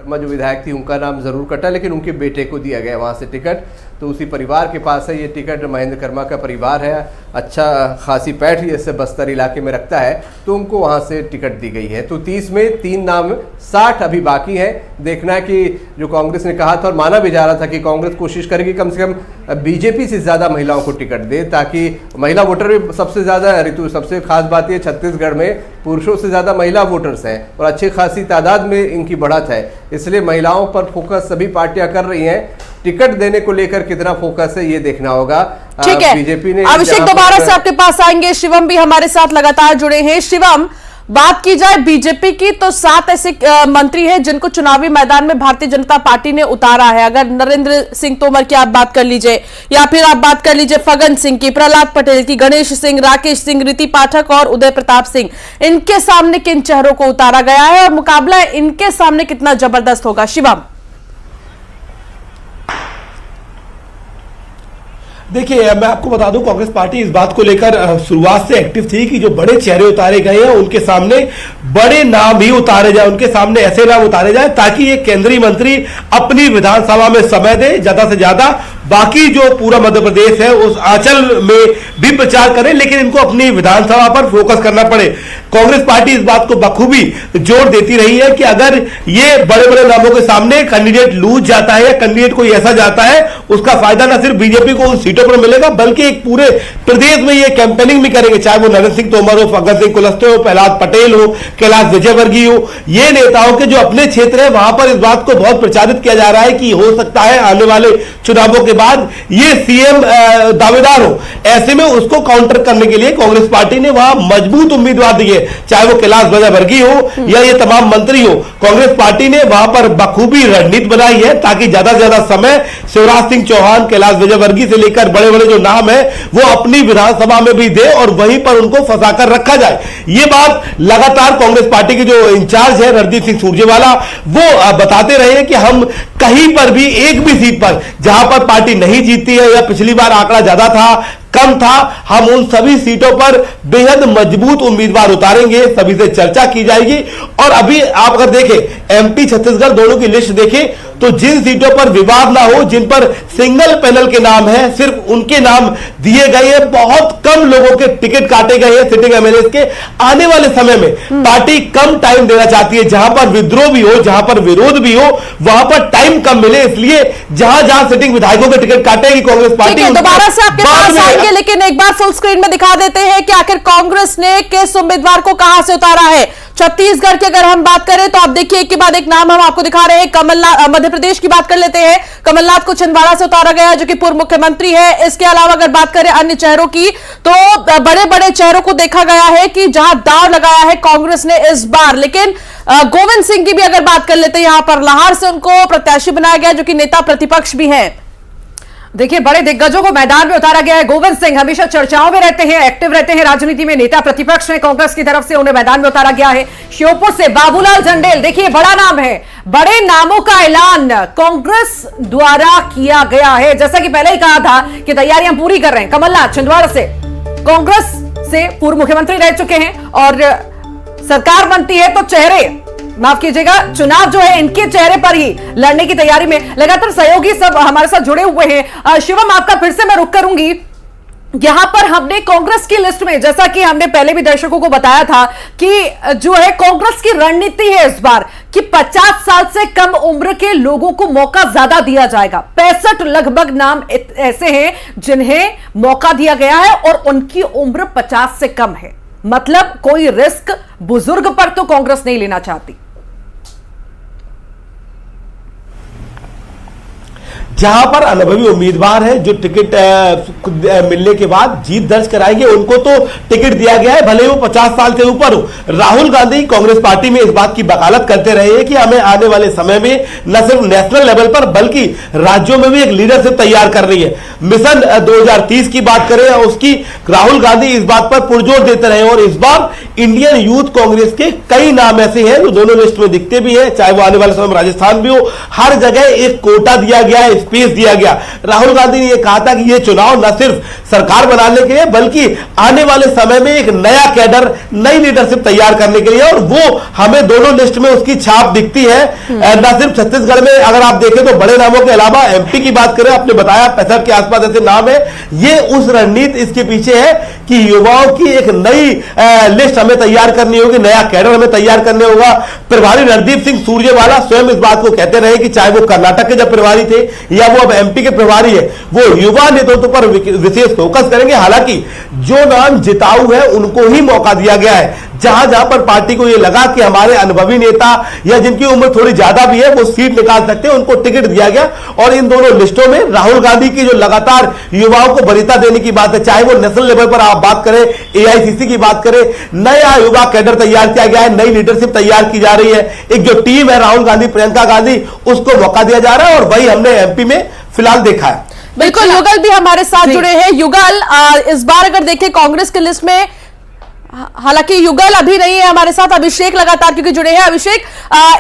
जो विधायक थी उनका नाम जरूर कटा, लेकिन उनके बेटे को दिया गया वहां से टिकट। तो उसी परिवार के पास है ये टिकट। महेंद्र कर्मा का परिवार है, अच्छा खासी पैठ जैसे बस्तर इलाके में रखता है, तो उनको वहां से टिकट दी गई है। तो 30 में 3 नाम, 60 अभी बाकी है। देखना है कि जो कांग्रेस ने कहा था और माना भी जा रहा था कि कांग्रेस कोशिश करेगी कम से कम बीजेपी से ज्यादा महिलाओं को टिकट दे, ताकि महिला वोटर भी सबसे ज्यादा, ऋतु सबसे खास बात यह छत्तीसगढ़ में पुरुषों से ज्यादा महिला वोटर्स हैं और अच्छी खासी तादाद में इनकी बढ़त है, इसलिए महिलाओं पर फोकस सभी पार्टियां कर रही हैं। टिकट देने को लेकर कितना फोकस है ये देखना होगा। ठीक है, बीजेपी ने अभिषेक दोबारा से आपके पास आएंगे। शिवम भी हमारे साथ लगातार जुड़े हैं। शिवम, बात की जाए बीजेपी की तो 7 ऐसे मंत्री हैं जिनको चुनावी मैदान में भारतीय जनता पार्टी ने उतारा है। अगर नरेंद्र सिंह तोमर की आप बात कर लीजिए, या फिर आप बात कर लीजिए फग्गन सिंह की, प्रहलाद पटेल की, गणेश सिंह, राकेश सिंह, रीति पाठक और उदय प्रताप सिंह, इनके सामने किन चेहरों को उतारा गया है और मुकाबला इनके सामने कितना जबरदस्त होगा? शिवम, देखिए, मैं आपको बता दूं, कांग्रेस पार्टी इस बात को लेकर शुरुआत से एक्टिव थी कि जो बड़े चेहरे उतारे गए हैं उनके सामने बड़े नाम ही उतारे जाए, उनके सामने ऐसे नाम उतारे जाए ताकि ये केंद्रीय मंत्री अपनी विधानसभा में समय दे, ज्यादा से ज्यादा बाकी जो पूरा मध्य प्रदेश है उस आंचल में भी प्रचार करें, लेकिन इनको अपनी विधानसभा पर फोकस करना पड़े। कांग्रेस पार्टी इस बात को बखूबी जोर देती रही है कि अगर ये बड़े बड़े नामों के सामने कैंडिडेट लूज जाता है या कैंडिडेट कोई ऐसा जाता है, उसका फायदा न सिर्फ बीजेपी को उन सीटों पर मिलेगा बल्कि एक पूरे प्रदेश में ये कैंपेनिंग भी करेंगे, चाहे वो नरेंद्र सिंह तोमर हो, फग्गन सिंह कुलस्ते हो, प्रहलाद पटेल हो, कैलाश विजयवर्गीय हो। ये नेताओं के जो अपने क्षेत्र है वहां पर इस बात को बहुत प्रचारित किया जा रहा है कि हो सकता है आने वाले चुनावों के बाद ये सीएम दावेदार हो। ऐसे में उसको काउंटर करने के लिए कांग्रेस पार्टी ने वहां मजबूत उम्मीदवार दिए, चाहे वो कैलाश विजयवर्गीय हो या ये तमाम मंत्री हो। कांग्रेस पार्टी ने वहां पर बखूबी रणनीति बनाई है ताकि ज्यादा से ज्यादा समय शिवराज सिंह चौहान, कैलाश विजयवर्गीय से लेकर बड़े बड़े जो नाम है वो अपनी विधानसभा में भी दे और वहीं पर उनको फंसाकर रखा जाए। ये बात लगातार कांग्रेस पार्टी के जो इंचार्ज है रणदीप सिंह सुरजेवाला वो बताते रहे कि हम कहीं पर भी एक भी सीट पर जहां पर पार्टी नहीं जीतती है या पिछली बार आंकड़ा ज्यादा था, कम था, हम उन सभी सीटों पर बेहद मजबूत उम्मीदवार उतारेंगे, सभी से चर्चा की जाएगी। और अभी आप अगर देखें एमपी छत्तीसगढ़ दोनों की लिस्ट देखें तो जिन सीटों पर विवाद ना हो, जिन पर सिंगल पैनल के नाम है, सिर्फ उनके नाम दिए गए हैं। बहुत कम लोगों के टिकट काटे गए हैं सिटिंग एमएलए के। आने वाले समय में पार्टी कम टाइम देना चाहती है, जहां पर विद्रोह भी हो, जहां पर विरोध भी हो, वहां पर टाइम कम मिले, इसलिए जहां जहां सिटिंग विधायकों के टिकट काटेगी कांग्रेस पार्टी। दोबारा से आपके पास आएंगे, लेकिन एक बार फुल स्क्रीन में दिखा देते हैं कि आखिर कांग्रेस ने किस उम्मीदवार को कहां से उतारा है। छत्तीसगढ़ की अगर हम बात करें तो आप देखिए एक के बाद एक नाम हम आपको दिखा रहे हैं। कमलनाथ, मध्य प्रदेश की बात कर लेते हैं। कमलनाथ को छिंदवाड़ा से उतारा गया जो कि पूर्व मुख्यमंत्री है। इसके अलावा अगर बात करें अन्य चेहरों की तो बड़े बड़े चेहरों को देखा गया है कि जहां दांव लगाया है कांग्रेस ने इस बार। लेकिन गोविंद सिंह की भी अगर बात कर लेते हैं, यहां पर लाहौर से उनको प्रत्याशी बनाया गया जो कि नेता प्रतिपक्ष भी है। देखिए, बड़े दिग्गजों को मैदान में उतारा गया है। गोविंद सिंह हमेशा चर्चाओं में रहते हैं, एक्टिव रहते हैं राजनीति में, नेता प्रतिपक्ष हैं कांग्रेस की तरफ से, उन्हें मैदान में उतारा गया है। श्योपुर से बाबूलाल जंडेल, देखिए बड़ा नाम है, बड़े नामों का ऐलान कांग्रेस द्वारा किया गया है। जैसा कि पहले ही कहा था कि तैयारियां पूरी कर रहे हैं। कमलनाथ छिंदवाड़ा से कांग्रेस से पूर्व मुख्यमंत्री रह चुके हैं और सरकार बनती है तो चेहरे, माफ कीजिएगा, चुनाव जो है इनके चेहरे पर ही लड़ने की तैयारी में लगातार सहयोगी सब हमारे साथ जुड़े हुए हैं। शिवम, आपका फिर से मैं रुक करूंगी। यहां पर हमने कांग्रेस की लिस्ट में, जैसा कि हमने पहले भी दर्शकों को बताया था कि जो है कांग्रेस की रणनीति है इस बार कि 50 साल से कम उम्र के लोगों को मौका ज्यादा दिया जाएगा। 65 लगभग नाम ऐसे हैं जिन्हें मौका दिया गया है और उनकी उम्र 50 से कम है। मतलब कोई रिस्क बुजुर्ग पर तो कांग्रेस नहीं लेना चाहती। जहां पर अनुभवी उम्मीदवार है जो टिकट मिलने के बाद जीत दर्ज कराएंगे उनको तो टिकट दिया गया है, भले ही वो 50 साल से ऊपर हो। राहुल गांधी कांग्रेस पार्टी में इस बात की वकालत करते रहे हैं कि हमें आने वाले समय में न सिर्फ नेशनल लेवल पर बल्कि राज्यों में भी एक लीडरशिप तैयार कर रही है। मिशन 2030 की बात करें, उसकी राहुल गांधी इस बात पर पुरजोर देते रहे और इस बार इंडियन यूथ कांग्रेस के कई नाम ऐसे हैं जो दोनों लिस्ट में दिखते भी हैं, चाहे वो आने वाले समय में राजस्थान भी हो, हर जगह एक कोटा दिया गया है, स्पेस दिया गया। राहुल गांधी ने यह कहा था कि यह चुनाव न सिर्फ सरकार बनाने के लिए बल्कि आने वाले समय में एक नया कैडर, नई लीडरशिप तैयार करने के लिए, और वो हमें दोनों लिस्ट में उसकी छाप दिखती है। न सिर्फ छत्तीसगढ़ में अगर आप देखें तो बड़े नामों के अलावा एमपी की बात करें, आपने बताया 65 के आसपास ऐसे नाम है। ये उस रणनीति इसके पीछे है कि युवाओं की एक नई लिस्ट हमें तैयार करनी होगी, नया कैडर हमें तैयार करने होगा। प्रभारी रणदीप सिंह सुरजेवाला स्वयं इस बात को कहते रहे कि चाहे वो कर्नाटक के जब प्रभारी थे या वो अब एमपी के प्रभारी है, वो युवा नेतृत्व पर विशेष फोकस करेंगे। हालांकि जो नाम जिताऊ है उनको ही मौका दिया गया है। जहां जहां पर पार्टी को यह लगा कि हमारे अनुभवी नेता या जिनकी उम्र थोड़ी ज्यादा भी है वो सीट निकाल सकते हैं, उनको टिकट दिया गया। और इन दोनों लिस्टों में राहुल गांधी की जो लगातार युवाओं को वरीयता देने की बात है, चाहे वो नेशनल लेवल पर आप बात करें, एआईसीसी की बात करें, नया युवा कैडर तैयार किया गया है, नई लीडरशिप तैयार की जा रही है। एक जो टीम है राहुल गांधी, प्रियंका गांधी, उसको मौका दिया जा रहा है, और वही हमने एमपी में फिलहाल देखा है। बिल्कुल, युगल भी हमारे साथ जुड़े हैं। युगल, इस बार अगर देखें कांग्रेस की लिस्ट में, हालांकि युगल अभी नहीं है हमारे साथ, अभिषेक लगातार क्योंकि जुड़े हैं। अभिषेक,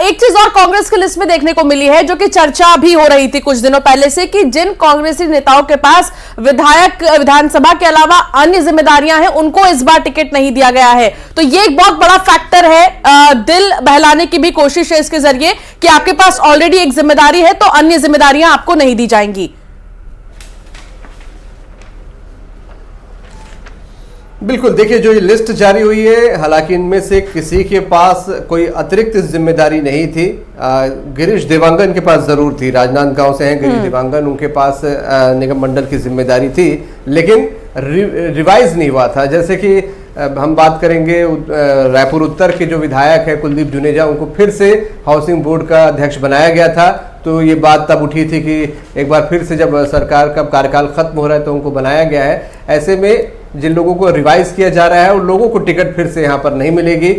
एक चीज और कांग्रेस की लिस्ट में देखने को मिली है जो कि चर्चा भी हो रही थी कुछ दिनों पहले से, कि जिन कांग्रेसी नेताओं के पास विधायक विधानसभा के अलावा अन्य जिम्मेदारियां हैं उनको इस बार टिकट नहीं दिया गया है। तो ये एक बहुत बड़ा फैक्टर है, दिल बहलाने की भी कोशिश है इसके जरिए कि आपके पास ऑलरेडी एक जिम्मेदारी है तो अन्य जिम्मेदारियां आपको नहीं दी जाएंगी। बिल्कुल, देखिए जो ये लिस्ट जारी हुई है, हालांकि इनमें से किसी के पास कोई अतिरिक्त जिम्मेदारी नहीं थी। गिरीश देवांगन के पास जरूर थी, राजनांदगांव से हैं गिरीश देवांगन, उनके पास निगम मंडल की जिम्मेदारी थी, लेकिन रिवाइज नहीं हुआ था। जैसे कि हम बात करेंगे रायपुर उत्तर के जो विधायक है कुलदीप जुनेजा, उनको फिर से हाउसिंग बोर्ड का अध्यक्ष बनाया गया था। तो ये बात तब उठी थी कि एक बार फिर से जब सरकार का कार्यकाल खत्म हो रहा है तो उनको बनाया गया है। ऐसे में जिन लोगों को रिवाइज किया जा रहा है उन लोगों को टिकट फिर से यहाँ पर नहीं मिलेगी।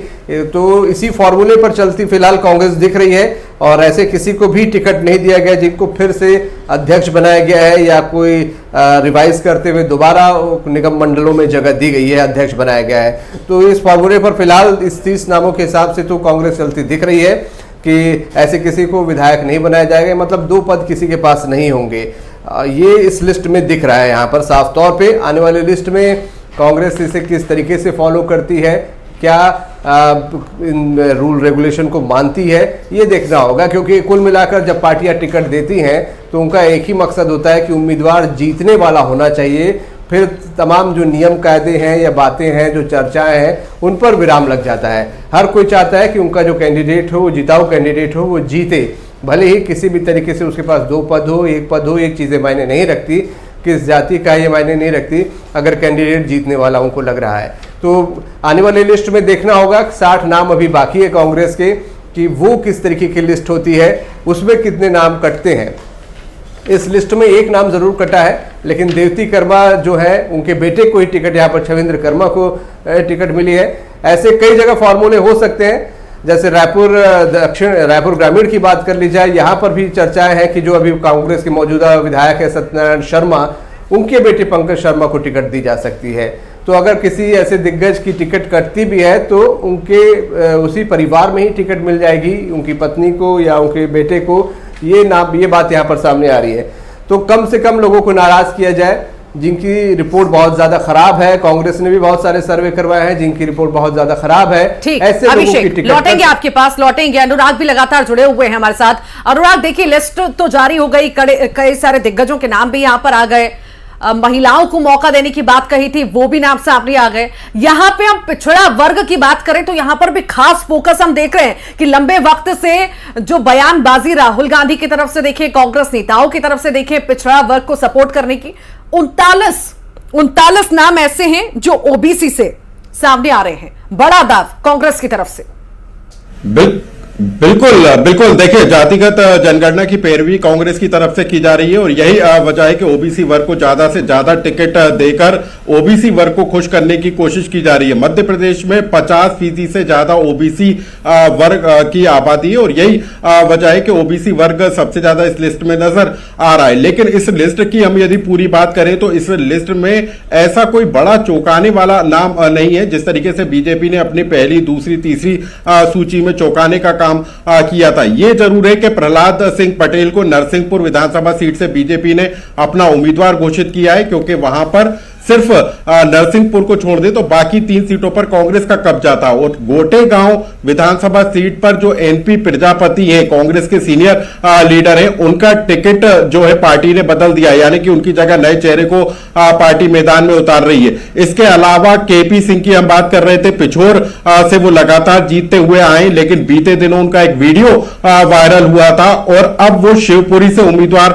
तो इसी फॉर्मूले पर चलती फिलहाल कांग्रेस दिख रही है, और ऐसे किसी को भी टिकट नहीं दिया गया जिनको फिर से अध्यक्ष बनाया गया है या कोई रिवाइज करते हुए दोबारा निगम मंडलों में जगह दी गई है, अध्यक्ष बनाया गया है। तो इस फॉर्मूले पर फिलहाल इस 30 नामों के हिसाब से तो कांग्रेस चलती दिख रही है कि ऐसे किसी को विधायक नहीं बनाया जाएगा, मतलब 2 पद किसी के पास नहीं होंगे। ये इस लिस्ट में दिख रहा है यहाँ पर साफ तौर पे। आने वाली लिस्ट में कांग्रेस इसे किस तरीके से फॉलो करती है, क्या इन रूल रेगुलेशन को मानती है, ये देखना होगा। क्योंकि कुल मिलाकर जब पार्टियां टिकट देती हैं तो उनका एक ही मकसद होता है कि उम्मीदवार जीतने वाला होना चाहिए। फिर तमाम जो नियम कायदे हैं या बातें हैं, जो चर्चाएं हैं, उन पर विराम लग जाता है। हर कोई चाहता है कि उनका जो कैंडिडेट हो, वो जिताऊ कैंडिडेट हो, वो जीते, भले ही किसी भी तरीके से उसके पास 2 पद हो, 1 पद हो, एक चीज़ें मायने नहीं रखती, किस जाति का ये मायने नहीं रखती, अगर कैंडिडेट जीतने वाला उनको लग रहा है। तो आने वाली लिस्ट में देखना होगा, 60 नाम अभी बाकी है कांग्रेस के, कि वो किस तरीके की लिस्ट होती है, उसमें कितने नाम कटते हैं। इस लिस्ट में एक नाम जरूर कटा है, लेकिन देवती कर्मा जो है उनके बेटे को ही टिकट, यहाँ पर छविंद्र कर्मा को टिकट मिली है। ऐसे कई जगह फॉर्मूले हो सकते हैं, जैसे रायपुर ग्रामीण की बात कर ली जाए, यहाँ पर भी चर्चाएं हैं कि जो अभी कांग्रेस के मौजूदा विधायक है सत्यनारायण शर्मा, उनके बेटे पंकज शर्मा को टिकट दी जा सकती है। तो अगर किसी ऐसे दिग्गज की टिकट कटती भी है तो उनके उसी परिवार में ही टिकट मिल जाएगी, उनकी पत्नी को या उनके बेटे को। ये बात यहाँ पर सामने आ रही है। तो कम से कम लोगों को नाराज किया जाए जिनकी रिपोर्ट बहुत ज्यादा खराब है। कांग्रेस ने भी बहुत सारे सर्वे करवाए हैं जिनकी रिपोर्ट बहुत ज्यादा खराब है। ऐसे लोगों की टिकट लौटेंगे आपके पास, लौटेंगे। अनुराग भी लगातार जुड़े हुए हैं हमारे साथ। अनुराग, देखिए लिस्ट तो जारी हो गई, कई सारे दिग्गजों के नाम भी यहां पर आ गए, महिलाओं को मौका देने की बात कही थी, वो भी नाम सामने आ गए। यहां पे हम पिछड़ा वर्ग की बात करें तो यहां पर भी खास फोकस हम देख रहे हैं कि लंबे वक्त से जो बयानबाजी राहुल गांधी की तरफ से देखिए, कांग्रेस नेताओं की तरफ से देखिए, पिछड़ा वर्ग को सपोर्ट करने की 39 नाम ऐसे हैं जो ओबीसी से सामने आ रहे हैं। बड़ा दाव कांग्रेस की तरफ से। बिल्कुल बिल्कुल, देखिए जातिगत जनगणना की पैरवी कांग्रेस की तरफ से की जा रही है और यही वजह है कि ओबीसी वर्ग को ज्यादा से ज्यादा टिकट देकर ओबीसी वर्ग को खुश करने की कोशिश की जा रही है। मध्य प्रदेश में 50% से ज्यादा ओबीसी वर्ग की आबादी है और यही वजह है कि ओबीसी वर्ग सबसे ज्यादा इस लिस्ट में नजर आ रहा है। लेकिन इस लिस्ट की हम यदि पूरी बात करें तो इस लिस्ट में ऐसा कोई बड़ा चौंकाने वाला नाम नहीं है। जिस तरीके से बीजेपी ने अपनी पहली, दूसरी, तीसरी सूची में चौंकाने का किया था। यह जरूर है कि प्रहलाद सिंह पटेल को नरसिंहपुर विधानसभा सीट से बीजेपी ने अपना उम्मीदवार घोषित किया है, क्योंकि वहां पर सिर्फ नरसिंहपुर को छोड़ दे तो बाकी 3 सीटों पर कांग्रेस का कब्जा था। और गोटेगांव विधानसभा सीट पर जो एनपी प्रजापति हैं, कांग्रेस के सीनियर लीडर हैं, उनका टिकट जो है पार्टी ने बदल दिया, यानी कि उनकी जगह नए चेहरे को पार्टी मैदान में उतार रही है। इसके अलावा केपी सिंह की हम बात कर रहे थे, पिछोर से वो लगातार जीतते हुए आए, लेकिन बीते दिनों उनका एक वीडियो वायरल हुआ था और अब वो शिवपुरी से उम्मीदवार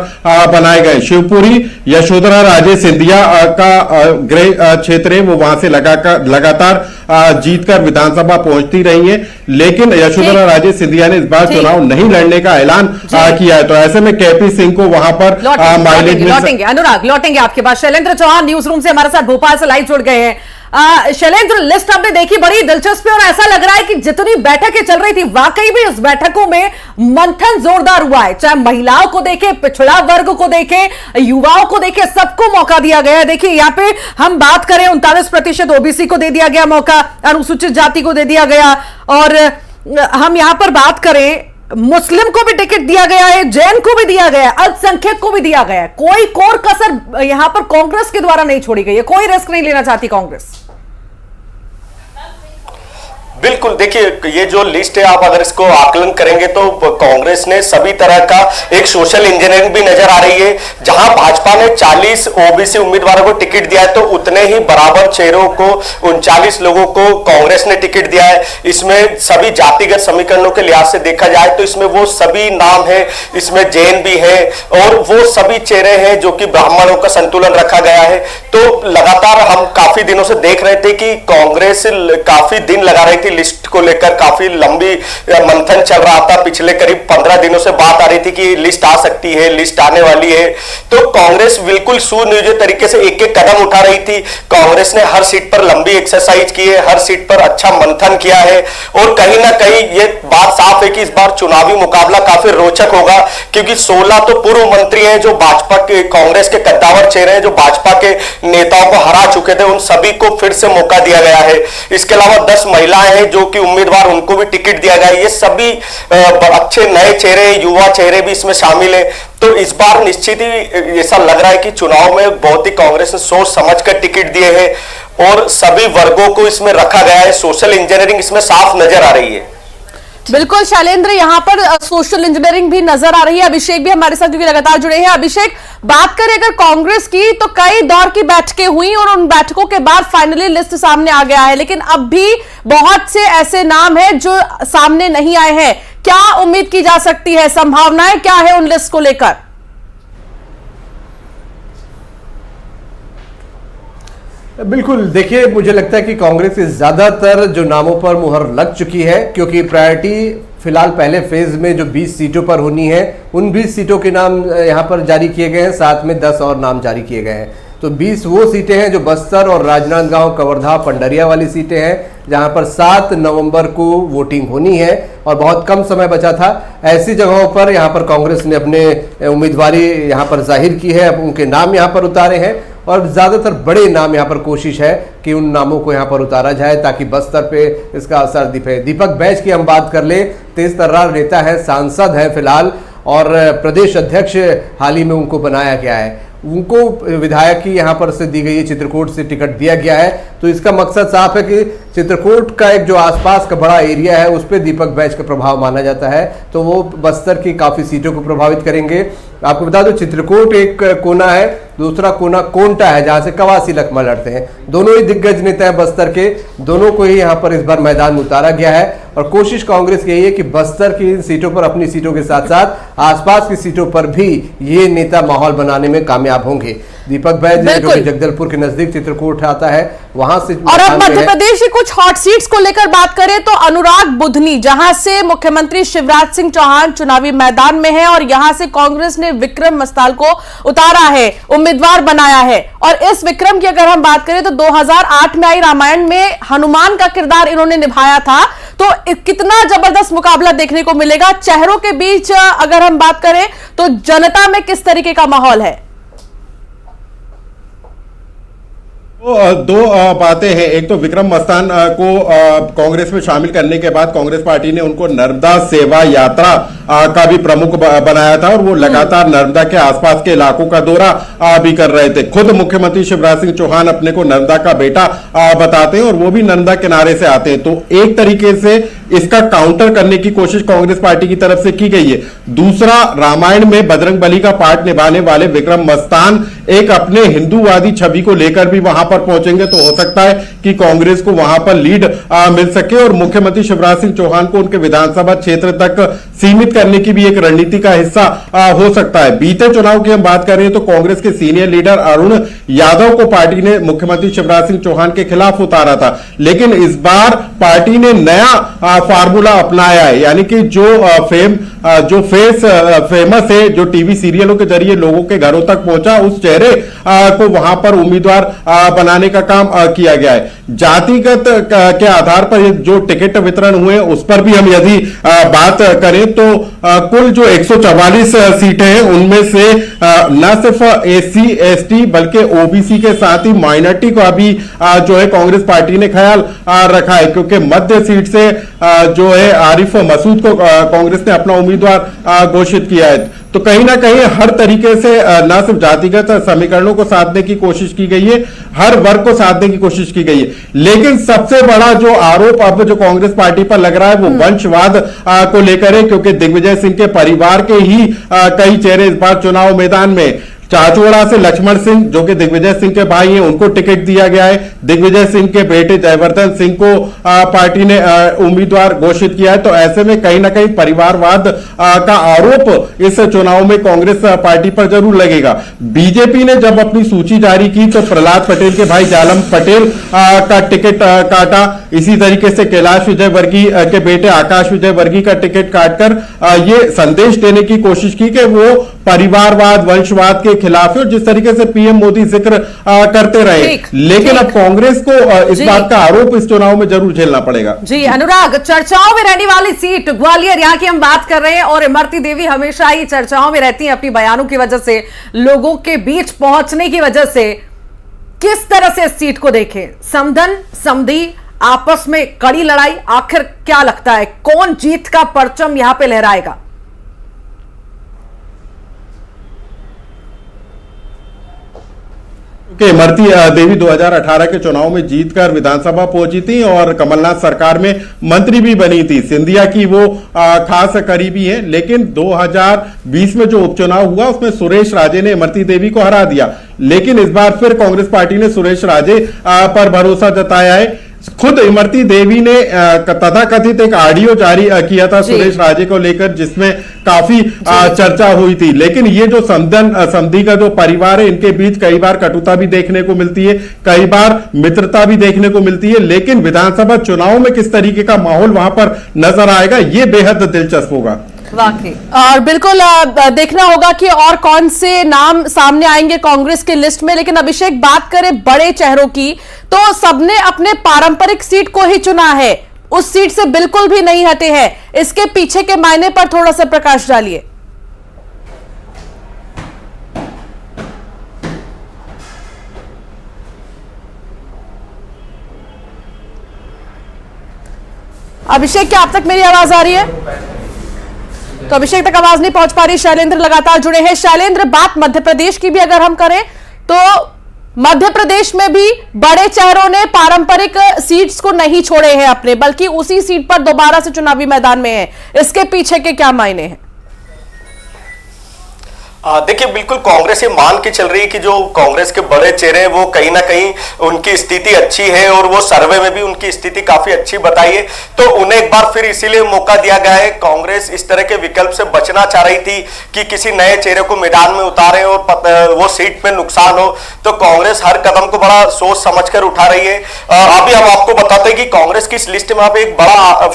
बनाए गए। शिवपुरी यशोधरा राजे सिंधिया का गृह क्षेत्र है, वो वहां से लगातार जीतकर विधानसभा पहुंचती रही है, लेकिन यशोधरा राजे सिंधिया ने इस बार चुनाव नहीं लड़ने का ऐलान किया है। तो ऐसे में केपी सिंह को वहां पर माइलेज लौटेंगे। अनुराग, लौटेंगे आपके पास। शैलेंद्र चौहान न्यूज रूम से हमारे साथ भोपाल से लाइव जुड़ गए हैं। शैलेंद्र, लिस्ट आपने देखी, बड़ी दिलचस्प है और ऐसा लग रहा है कि जितनी बैठकें चल रही थी वाकई भी उस बैठकों में मंथन जोरदार हुआ है। चाहे महिलाओं को देखे, पिछड़ा वर्ग को देखे, युवाओं को देखे, सबको मौका दिया गया है। देखिए यहाँ पे हम बात करें 39% ओबीसी को दे दिया गया मौका, अनुसूचित जाति को दे दिया गया, और हम यहां पर बात करें मुस्लिम को भी टिकट दिया गया है, जैन को भी दिया गया है, अल्पसंख्यक को भी दिया गया है। कोई कोर कसर यहां पर कांग्रेस के द्वारा नहीं छोड़ी गई है, कोई रिस्क नहीं लेना चाहती कांग्रेस। बिल्कुल, देखिए ये जो लिस्ट है, आप अगर इसको आकलन करेंगे तो कांग्रेस ने सभी तरह का एक सोशल इंजीनियरिंग भी नजर आ रही है। जहां भाजपा ने 40 ओबीसी उम्मीदवारों को टिकट दिया है, तो उतने ही बराबर चेहरों को 39 लोगों को कांग्रेस ने टिकट दिया है। इसमें सभी जातिगत समीकरणों के लिहाज से देखा जाए तो इसमें वो सभी नाम है, इसमें जैन भी है और वो सभी चेहरे हैं जो कि ब्राह्मणों का संतुलन रखा गया है। तो लगातार हम काफी दिनों से देख रहे थे कि कांग्रेस काफी दिन लगा रही थी लिस्ट को लेकर, काफी लंबी मंथन चल रहा था। पिछले करीब 15 दिनों से बात आ रही थी कि लिस्ट आ सकती है, लिस्ट आने वाली है। तो कांग्रेस बिल्कुल सुनियोजित तरीके से एक एक कदम उठा रही थी। कांग्रेस ने हर सीट पर लंबी एक्सरसाइज की है, हर सीट पर अच्छा मंथन किया है और कहीं ना कहीं ये बात साफ है कि इस बार चुनावी मुकाबला काफी रोचक होगा, क्योंकि 16 तो पूर्व मंत्री हैं जो भाजपा के, कांग्रेस के कद्दावर चेहरे हैं जो भाजपा के नेताओं को हरा चुके थे, उन सभी को फिर से मौका दिया गया है। इसके अलावा 10 महिलाएं हैं जो कि उम्मीदवार, उनको भी टिकट दिया गया है। ये सभी अच्छे नए चेहरे, युवा चेहरे भी इसमें शामिल है। तो इस बार निश्चित ही ऐसा लग रहा है कि चुनाव में बहुत ही कांग्रेस ने सोच समझकर टिकट दिए हैं और सभी वर्गों को इसमें रखा गया है। सोशल इंजीनियरिंग इसमें साफ नजर आ रही है। बिल्कुल शैलेंद्र, यहां पर सोशल इंजीनियरिंग भी नजर आ रही है। अभिषेक भी हमारे साथ क्योंकि लगातार जुड़े हैं। अभिषेक, बात करें अगर कांग्रेस की तो कई दौर की बैठकें हुई और उन बैठकों के बाद फाइनली लिस्ट सामने आ गया है, लेकिन अब भी बहुत से ऐसे नाम हैं जो सामने नहीं आए हैं। क्या उम्मीद की जा सकती है, संभावनाएं क्या है उन लिस्ट को लेकर? बिल्कुल, देखिए मुझे लगता है कि कांग्रेस के ज्यादातर जो नामों पर मुहर लग चुकी है, क्योंकि प्रायोरिटी फिलहाल पहले फेज में जो 20 सीटों पर होनी है, उन 20 सीटों के नाम यहां पर जारी किए गए हैं, साथ में 10 और नाम जारी किए गए हैं। तो 20 वो सीटें हैं जो बस्तर और राजनांदगांव, कवर्धा, पंडरिया वाली सीटें हैं, जहां पर 7 नवंबर को वोटिंग होनी है और बहुत कम समय बचा था। ऐसी जगहों पर यहां पर कांग्रेस ने अपने उम्मीदवारी यहां पर जाहिर की है, उनके नाम यहां पर उतारे हैं और ज्यादातर बड़े नाम यहां पर कोशिश है कि उन नामों को यहां पर उतारा जाए ताकि बस्तर पे इसका असर दिखे। दीपक बैज की हम बात कर ले, तेज तर्रार नेता है, सांसद है फिलहाल और प्रदेश अध्यक्ष हाल ही में उनको बनाया गया है। उनको विधायक की यहां पर से दी गई है, चित्रकूट से टिकट दिया गया है। तो इसका मकसद साफ है कि चित्रकूट का एक जो आसपास का बड़ा एरिया है उस पर दीपक बैज का प्रभाव माना जाता है, तो वो बस्तर की काफी सीटों को प्रभावित करेंगे। आपको बता दो, चित्रकूट एक कोना है, दूसरा कोना कोंटा है जहां से कवासी लखमा लड़ते हैं। दोनों ही दिग्गज नेता हैं बस्तर के, दोनों को ही यहां पर इस बार मैदान में उतारा गया है और कोशिश कांग्रेस की यही है कि बस्तर की सीटों पर, अपनी सीटों के साथ साथ आसपास की सीटों पर भी ये नेता माहौल बनाने में कामयाब होंगे। दीपक बैज है, जो कि जगदलपुर के नजदीक चित्रकूट आता है, वहां से। और अब मध्य प्रदेश की कुछ हॉट सीट्स को लेकर बात करें तो अनुराग बुधनी, जहां से मुख्यमंत्री शिवराज सिंह चौहान चुनावी मैदान में है और यहां से कांग्रेस ने विक्रम मस्ताल को उतारा है, उम्मीदवार बनाया है। और इस विक्रम की अगर हम बात करें तो 2008 में आई रामायण में हनुमान का किरदार इन्होंने निभाया था। तो कितना जबरदस्त मुकाबला देखने को मिलेगा चेहरों के बीच। अगर हम बात करें तो जनता में किस तरीके का माहौल है? दो बातें हैं। एक तो विक्रम मस्तान को कांग्रेस में शामिल करने के बाद कांग्रेस पार्टी ने उनको नर्मदा सेवा यात्रा का भी प्रमुख बनाया था और वो लगातार नर्मदा के आसपास के इलाकों का दौरा भी कर रहे थे। खुद मुख्यमंत्री शिवराज सिंह चौहान अपने को नर्मदा का बेटा बताते हैं और वो भी नर्मदा किनारे से आते हैं। तो एक तरीके से इसका काउंटर करने की कोशिश कांग्रेस पार्टी की तरफ से की गई है। दूसरा, रामायण में बजरंगबली का पार्ट निभाने वाले विक्रम मस्तान एक अपने हिंदूवादी छवि को लेकर भी वहां पर पहुंचेंगे, तो हो सकता है कि कांग्रेस को वहां पर लीड मिल सके और मुख्यमंत्री शिवराज सिंह चौहान को उनके विधानसभा क्षेत्र तक सीमित करने की भी एक रणनीति का हिस्सा हो सकता है। बीते चुनाव की हम बात करें तो कांग्रेस के सीनियर लीडर अरुण यादव को पार्टी ने मुख्यमंत्री शिवराज सिंह चौहान के खिलाफ उतारा था, लेकिन इस बार पार्टी ने नया फार्मूला अपनाया है, यानी कि जो फेमस है, जो टीवी सीरियलों के जरिए लोगों के घरों तक पहुंचा, उस चेहरे को वहां पर उम्मीदवार बनाने का काम किया गया है। जातिगत के आधार पर जो टिकट वितरण हुए उस पर भी हम यदि बात करें तो कुल जो 144 सीटें हैं उनमें से न सिर्फ एससी एसटी बल्कि ओबीसी के साथ ही माइनॉरिटी का भी जो है कांग्रेस पार्टी ने ख्याल रखा है, क्योंकि मध्य सीट से जो है आरिफ मसूद को कांग्रेस ने अपना उम्मीदवार घोषित किया है। तो कहीं ना कहीं हर तरीके से न सिर्फ जातिगत समीकरणों को साधने की कोशिश की गई है, हर वर्ग को साधने की कोशिश की गई है, लेकिन सबसे बड़ा जो आरोप अब जो कांग्रेस पार्टी पर लग रहा है वो वंशवाद को लेकर है, क्योंकि दिग्विजय सिंह के परिवार के ही कई चेहरे इस बार चुनाव मैदान में। चाचोड़ा से लक्ष्मण सिंह जो कि दिग्विजय सिंह के भाई हैं, उनको टिकट दिया गया है। दिग्विजय सिंह के बेटे जयवर्धन सिंह को पार्टी ने उम्मीदवार घोषित किया है। तो ऐसे में कहीं ना कहीं परिवारवाद का आरोप इस चुनाव में कांग्रेस पार्टी पर जरूर लगेगा। बीजेपी ने जब अपनी सूची जारी की तो प्रहलाद पटेल के भाई जालम पटेल का टिकट काटा। इसी तरीके से कैलाश विजयवर्गीय के बेटे आकाश विजयवर्गीय का टिकट काटकर ये संदेश देने की कोशिश की कि वो परिवारवाद, वंशवाद के खिलाफ है और जिस तरीके से पीएम मोदी जिक्र करते रहे। लेकिन अब कांग्रेस को इस बात का आरोप इस चुनाव में जरूर झेलना पड़ेगा। जी अनुराग, चर्चाओं में रहने वाली सीट ग्वालियर यहाँ की हम बात कर रहे हैं और इमरती देवी हमेशा ही चर्चाओं में रहती हैं अपनी बयानों की वजह से, लोगों के बीच पहुंचने की वजह से। किस तरह से इस सीट को देखें? समधन समधी आपस में कड़ी लड़ाई, आखिर क्या लगता है कौन जीत का परचम यहां पे लहराएगा? इमरती देवी 2018 के चुनाव में जीतकर विधानसभा पहुंची थी और कमलनाथ सरकार में मंत्री भी बनी थी। सिंधिया की वो खास करीबी है, लेकिन 2020 में जो उपचुनाव हुआ उसमें सुरेश राजे ने इमरती देवी को हरा दिया। लेकिन इस बार फिर कांग्रेस पार्टी ने सुरेश राजे पर भरोसा जताया है। खुद इमरती देवी ने तथाकथित एक ऑडियो जारी किया था सुरेश राजे को लेकर, जिसमें काफी चर्चा हुई थी। लेकिन ये जो समधी का जो परिवार है, इनके बीच कई बार कटुता भी देखने को मिलती है, कई बार मित्रता भी देखने को मिलती है। लेकिन विधानसभा चुनाव में किस तरीके का माहौल वहां पर नजर आएगा, ये बेहद दिलचस्प होगा। वाकई, और बिल्कुल देखना होगा कि और कौन से नाम सामने आएंगे कांग्रेस के लिस्ट में। लेकिन अभिषेक, बात करें बड़े चेहरों की तो सबने अपने पारंपरिक सीट को ही चुना है, उस सीट से बिल्कुल भी नहीं हटे हैं। इसके पीछे के मायने पर थोड़ा सा प्रकाश डालिए। अभिषेक, क्या आप तक मेरी आवाज आ रही है? तो अभिषेक तक आवाज नहीं पहुंच पा रही। शैलेंद्र लगातार जुड़े हैं। शैलेंद्र, बात मध्य प्रदेश की भी अगर हम करें तो मध्य प्रदेश में भी बड़े चेहरों ने पारंपरिक सीट्स को नहीं छोड़े हैं अपने, बल्कि उसी सीट पर दोबारा से चुनावी मैदान में है। इसके पीछे के क्या मायने हैं? देखिए बिल्कुल कांग्रेस ये मान के चल रही है कि जो कांग्रेस के बड़े चेहरे हैं वो कहीं ना कहीं उनकी स्थिति अच्छी है और वो सर्वे में भी उनकी स्थिति काफी अच्छी बताई है, तो उन्हें एक बार फिर इसीलिए मौका दिया गया है। कांग्रेस इस तरह के विकल्प से बचना चाह रही थी कि किसी नए चेहरे को मैदान में उतारे और वो सीट में नुकसान हो, तो कांग्रेस हर कदम को बड़ा सोच समझकर उठा रही है। अभी हम आपको बताते हैं कि कांग्रेस की इस लिस्ट में आप एक बड़ा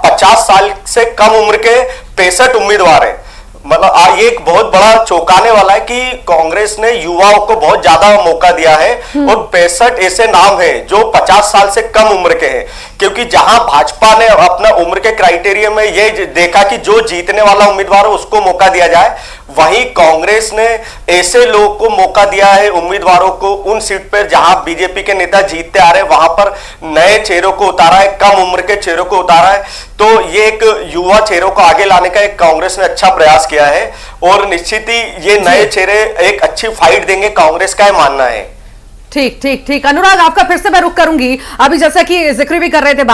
50 साल से कम उम्र के 65 उम्मीदवार है। मतलब ये एक बहुत बड़ा चौंकाने वाला है कि कांग्रेस ने युवाओं को बहुत ज्यादा मौका दिया है और 65 ऐसे नाम हैं जो 50 साल से कम उम्र के हैं, क्योंकि जहां भाजपा ने अपना उम्र के क्राइटेरिया में ये देखा कि जो जीतने वाला उम्मीदवार है उसको मौका दिया जाए, वहीं कांग्रेस ने ऐसे लोगों को मौका दिया है, उम्मीदवारों को उन सीट पर जहां बीजेपी के नेता जीतते आ रहे हैं वहां पर नए चेहरों को उतारा है, कम उम्र के चेहरों को उतारा है। तो ये एक युवा चेहरों को आगे लाने का एक कांग्रेस ने अच्छा प्रयास किया है और निश्चित ही ये नए चेहरे एक अच्छी फाइट देंगे, कांग्रेस का मानना है। ठीक ठीक ठीक अनुराग, आपका फिर से मैं रुख करूंगी। अभी जैसा कि जिक्र भी कर रहे थे बात